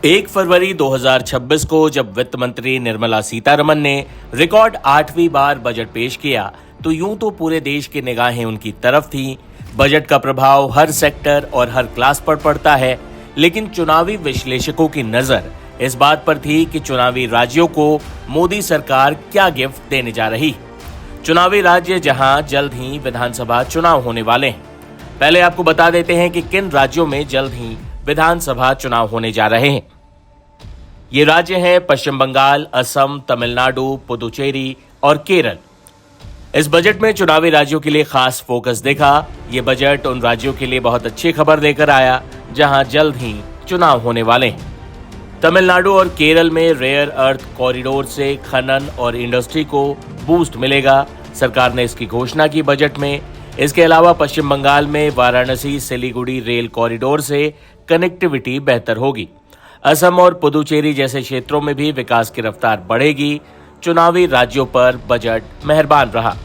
1 फरवरी 2026 को जब वित्त मंत्री निर्मला सीतारमन ने रिकॉर्ड 8वीं बार बजट पेश किया तो यूं तो पूरे देश की निगाहें उनकी तरफ थीं। बजट का प्रभाव हर सेक्टर और हर क्लास पर पड़ता है, लेकिन चुनावी विश्लेषकों की नजर इस बात पर थी कि चुनावी राज्यों को मोदी सरकार क्या गिफ्ट देने जा रही। चुनावी राज्य जहां जल्द ही विधानसभा चुनाव होने वाले हैं। पहले आपको बता देते हैं कि किन राज्यों में जल्द ही विधानसभा चुनाव होने जा रहे हैं। ये राज्य हैं पश्चिम बंगाल, असम, तमिलनाडु, पुदुचेरी और केरल। इस बजट में चुनावी राज्यों के लिए खास फोकस देखा। ये बजट उन राज्यों के लिए बहुत अच्छी खबर लेकर आया जहां जल्द ही चुनाव होने वाले हैं। तमिलनाडु और केरल में रेयर अर्थ कॉरिडोर से खनन और इंडस्ट्री को बूस्ट मिलेगा। सरकार ने इसकी घोषणा की बजट में। इसके अलावा पश्चिम बंगाल में वाराणसी सिलीगुड़ी रेल कॉरिडोर से कनेक्टिविटी बेहतर होगी। असम और पुदुचेरी जैसे क्षेत्रों में भी विकास की रफ्तार बढ़ेगी। चुनावी राज्यों पर बजट मेहरबान रहा।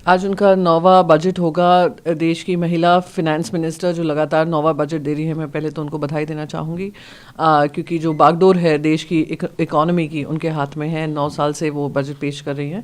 आज उनका 9वां बजट होगा। देश की महिला फिनेंस मिनिस्टर जो लगातार 9वां बजट दे रही है, मैं पहले तो उनको बधाई देना चाहूँगी, क्योंकि जो बागडोर है देश की इकोनॉमी की उनके हाथ में है। 9 साल से वो बजट पेश कर रही हैं।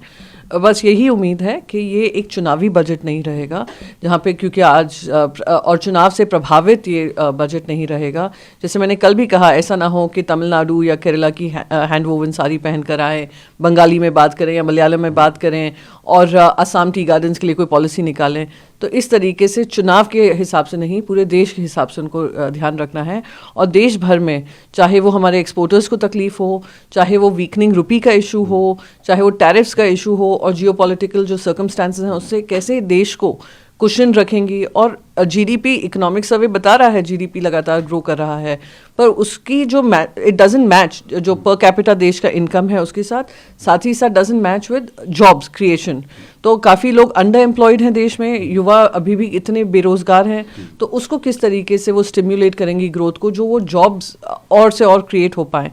बस यही उम्मीद है कि ये एक चुनावी बजट नहीं रहेगा, जहाँ पे क्योंकि आज और चुनाव से प्रभावित ये बजट नहीं रहेगा। जैसे मैंने कल भी कहा, ऐसा ना हो कि तमिलनाडु या केरला की हैंड वोवन साड़ी पहन कर आए, बंगाली में बात करें या मलयालम में बात करें और असम टी गार्डन्स के लिए कोई पॉलिसी निकालें। तो इस तरीके से चुनाव के हिसाब से नहीं, पूरे देश के हिसाब से उनको ध्यान रखना है। और देश भर में, चाहे वो हमारे एक्सपोर्टर्स को तकलीफ हो, चाहे वो वीकनिंग रुपी का इशू हो, चाहे वो टैरिफ्स का इशू हो और जियोपॉलिटिकल जो सर्कमस्टांसेस हैं उससे कैसे देश को कुशन रखेंगी। और जीडीपी, इकोनॉमिक सर्वे बता रहा है जीडीपी लगातार ग्रो कर रहा है, पर उसकी जो इट डजंट मैच जो पर कैपिटा देश का इनकम है उसके साथ ही साथ doesn't match with jobs creation. तो काफ़ी लोग अंडर एम्प्लॉयड हैं देश में, युवा अभी भी इतने बेरोजगार हैं। तो उसको किस तरीके से वो स्टिम्युलेट करेंगी ग्रोथ को, जो वो जॉब्स और से और क्रिएट हो पाएँ।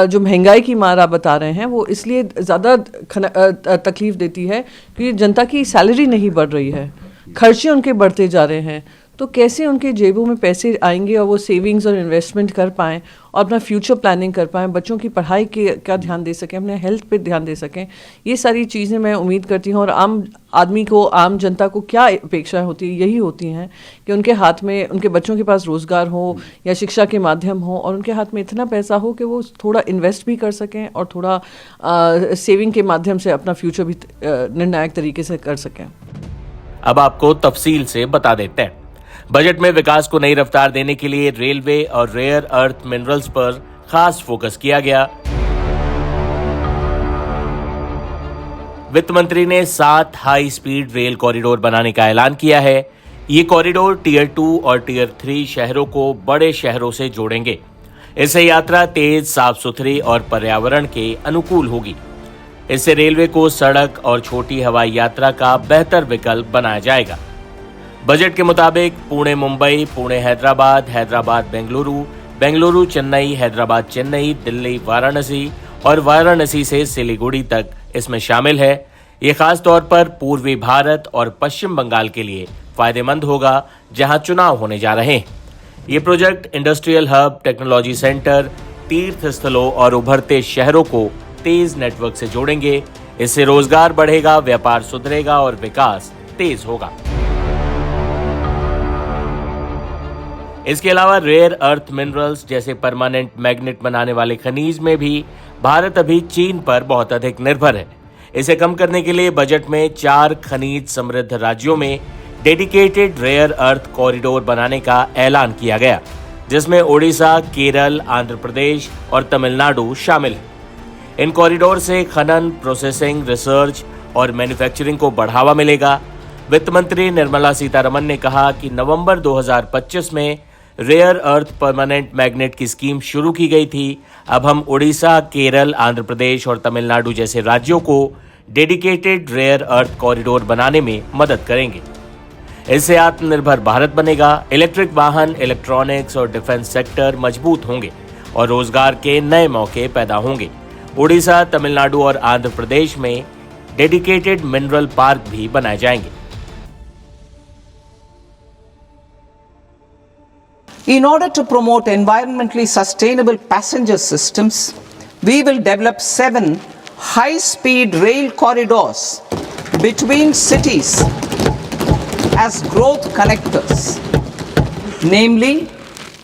जो महंगाई की मार आप बता रहे हैं वो इसलिए ज़्यादा तकलीफ देती है कि जनता की सैलरी नहीं बढ़ रही है, खर्चे उनके बढ़ते जा रहे हैं। तो कैसे उनके जेबों में पैसे आएंगे और वो सेविंग्स और इन्वेस्टमेंट कर पाएँ और अपना फ्यूचर प्लानिंग कर पाएँ, बच्चों की पढ़ाई के का ध्यान दे सकें, अपने हेल्थ पे ध्यान दे सकें। ये सारी चीज़ें मैं उम्मीद करती हूँ। और आम आदमी को, आम जनता को क्या अपेक्षाएं होती है, यही होती हैं कि उनके हाथ में, उनके बच्चों के पास रोज़गार हो या शिक्षा के माध्यम हो और उनके हाथ में इतना पैसा हो कि वो थोड़ा इन्वेस्ट भी कर सकें और थोड़ा सेविंग के माध्यम से अपना फ्यूचर भी निर्णायक तरीके से कर सकें। अब आपको तफसील से बता देते हैं। बजट में विकास को नई रफ्तार देने के लिए रेलवे और रेयर अर्थ मिनरल्स पर खास फोकस किया गया। वित्त मंत्री ने 7 हाई स्पीड रेल कॉरिडोर बनाने का ऐलान किया है। ये कॉरिडोर टियर 2 और टियर 3 शहरों को बड़े शहरों से जोड़ेंगे। इससे यात्रा तेज, साफ सुथरी और पर्यावरण के अनुकूल होगी। इससे रेलवे को सड़क और छोटी हवाई यात्रा का बेहतर विकल्प बनाया जाएगा। बजट के मुताबिक पुणे मुंबई, पुणे हैदराबाद, हैदराबाद बेंगलुरु, बेंगलुरु चेन्नई, हैदराबाद चेन्नई, दिल्ली वाराणसी और वाराणसी से सिलीगुड़ी तक इसमें शामिल है। ये खास तौर पर पूर्वी भारत और पश्चिम बंगाल के लिए फायदेमंद होगा, जहां चुनाव होने जा रहे हैं। ये project industrial hub, technology centre, तीर्थ स्थलों और उभरते शहरों को तेज नेटवर्क से जोड़ेंगे। इससे रोजगार बढ़ेगा, व्यापार सुधरेगा और विकास तेज होगा। इसके अलावा रेयर अर्थ मिनरल्स जैसे परमानेंट मैग्नेट बनाने वाले खनिज में भी भारत अभी चीन पर बहुत अधिक निर्भर है। इसे कम करने के लिए बजट में 4 खनिज समृद्ध राज्यों में डेडिकेटेड रेयर अर्थ कॉरिडोर बनाने का ऐलान किया गया, जिसमें ओडिशा, केरल, आंध्र प्रदेश और तमिलनाडु शामिल है। इन कॉरिडोर से खनन, प्रोसेसिंग, रिसर्च और मैन्युफैक्चरिंग को बढ़ावा मिलेगा। वित्त मंत्री निर्मला सीतारमन ने कहा कि नवंबर 2025 में रेयर अर्थ परमानेंट मैग्नेट की स्कीम शुरू की गई थी। अब हम ओडिशा, केरल, आंध्र प्रदेश और तमिलनाडु जैसे राज्यों को डेडिकेटेड रेयर अर्थ कॉरिडोर बनाने में मदद करेंगे। इससे आत्मनिर्भर भारत बनेगा। इलेक्ट्रिक वाहन, इलेक्ट्रॉनिक्स और डिफेंस सेक्टर मजबूत होंगे और रोजगार के नए मौके पैदा होंगे। ओडिशा, तमिलनाडु और आंध्र प्रदेश में डेडिकेटेड मिनरल पार्क भी बनाए जाएंगे। In order to promote environmentally sustainable passenger systems, we will develop 7 high-speed rail corridors between cities as growth connectors, namely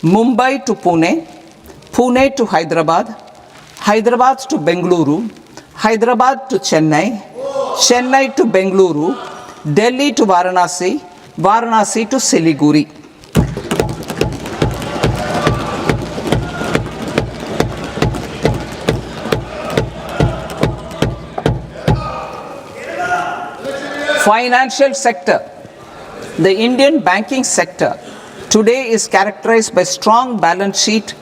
Mumbai to Pune, Pune to Hyderabad, Hyderabad to Bengaluru, Hyderabad to Chennai, Chennai to Bengaluru, Delhi to Varanasi, Varanasi to Siliguri. Financial sector. The Indian banking sector today is characterized by strong balance sheet,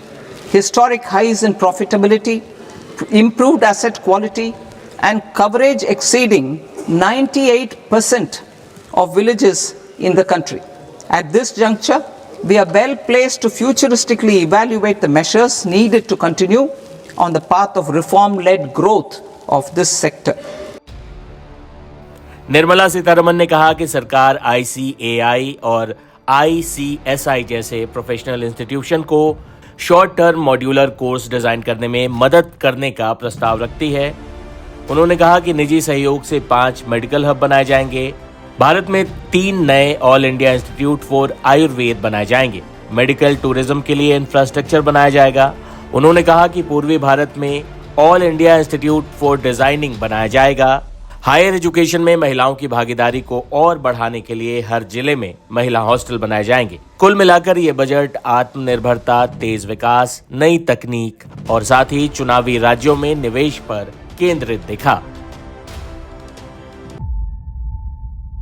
historic highs in profitability, improved asset quality, and coverage exceeding 98% of villages in the country. At this juncture, we are well placed to futuristically evaluate the measures needed to continue on the path of reform-led growth of this sector. Nirmala Sitharaman ने कहा कि सरकार ICAI और ICSI जैसे professional institution को short term modular course design करने में मदद करने का प्रस्ताव रखती है। उन्होंने कहा कि निजी सहयोग से 5 मेडिकल हब बनाए जाएंगे। भारत में 3 नए all India institute for Ayurveda बनाए जाएंगे। मेडिकल टूरिज्म के लिए इंफ्रास्ट्रक्चर बनाया जाएगा। उन्होंने कहा कि पूर्वी भारत में all India institute for designing बनाया जाएगा। हायर एजुकेशन में महिलाओं की भागीदारी को और बढ़ाने के लिए हर जिले में महिला हॉस्टल बनाए जाएंगे। कुल मिलाकर ये बजट आत्मनिर्भरता, तेज विकास, नई तकनीक और साथ ही चुनावी राज्यों में निवेश पर केंद्रित दिखा।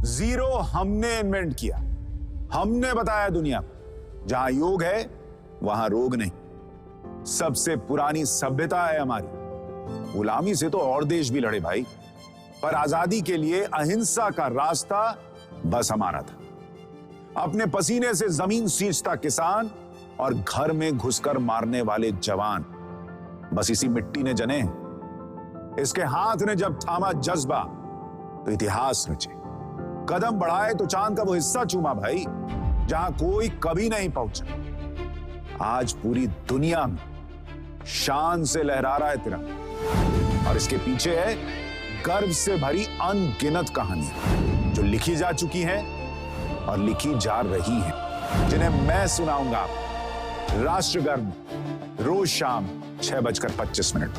जीरो हमने इन्वेंट किया, हमने बताया दुनिया को, जहां योग है वहां रोग नहीं। सबसे पुरानी सभ्यता है हमारी। गुलामी से तो और देश भी लड़े भाई, पर आजादी के लिए अहिंसा का रास्ता बस हमारा था। अपने पसीने से जमीन सींचता किसान और घर में घुसकर मारने वाले जवान, बस इसी मिट्टी ने जने। इसके हाथ ने जब थामा जज्बा तो इतिहास रचे। कदम बढ़ाए तो चांद का वो हिस्सा चूमा भाई, जहां कोई कभी नहीं पहुंचा। आज पूरी दुनिया में शान से लहरा रहा है तिरंगा, और इसके पीछे है गर्व से भरी अनगिनत कहानियां जो लिखी जा चुकी हैं और लिखी जा रही हैं, जिन्हें मैं सुनाऊंगा राष्ट्रगर्व रोज शाम 6:25 पर।